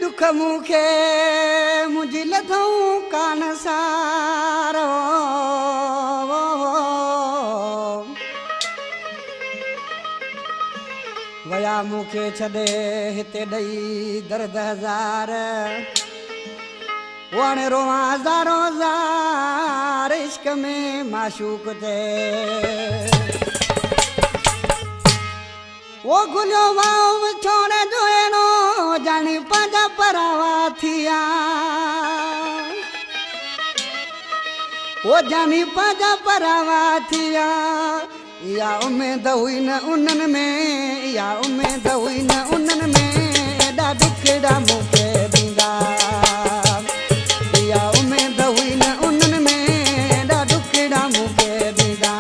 दुख मुखे मुझी लथऊं कान सारो वया मुखे छॾे हिते ॾई दर्द हज़ार वण रोवां हज़ारो हज़ार इश्क में माशूक ते वो गुलियो वाव छोड़े जोएनो जानी पंजा परावा थिया वो जानी पंजा परावा थिया या उम्मीद हुई न उन्हनि में या उम्मीद हुई न उन्हनि में एॾा दुखड़ा मूंखे ॾींदा या उम्मीद हुई न उन्हनि में एॾा दुखड़ा मूंखे ॾींदा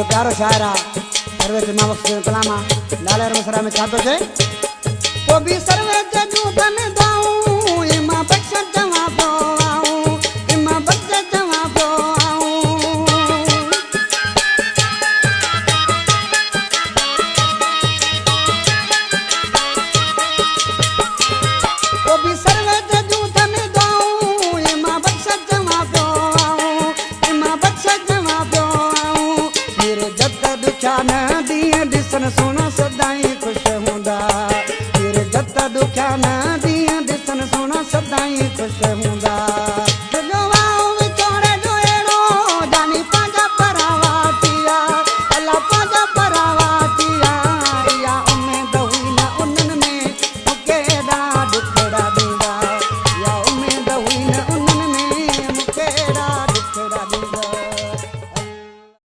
प्यारो शायरा सर्वे मां वक्त कलामा लाले मसरा में छातो छे वो भी सर्वे जू धन दाऊं इमा बख्श जवा दो आऊं इमा बख्श जवा दो आऊं वो भी सर्वे जू धन दाऊं इमा बख्श जवा दो आऊं इमा बख्श जवा दो न दिए दिसन सोना सदाई खुश हूंदा फिर जत दुखिया न दिए दिसन सोना सदाई खुश हूंदा।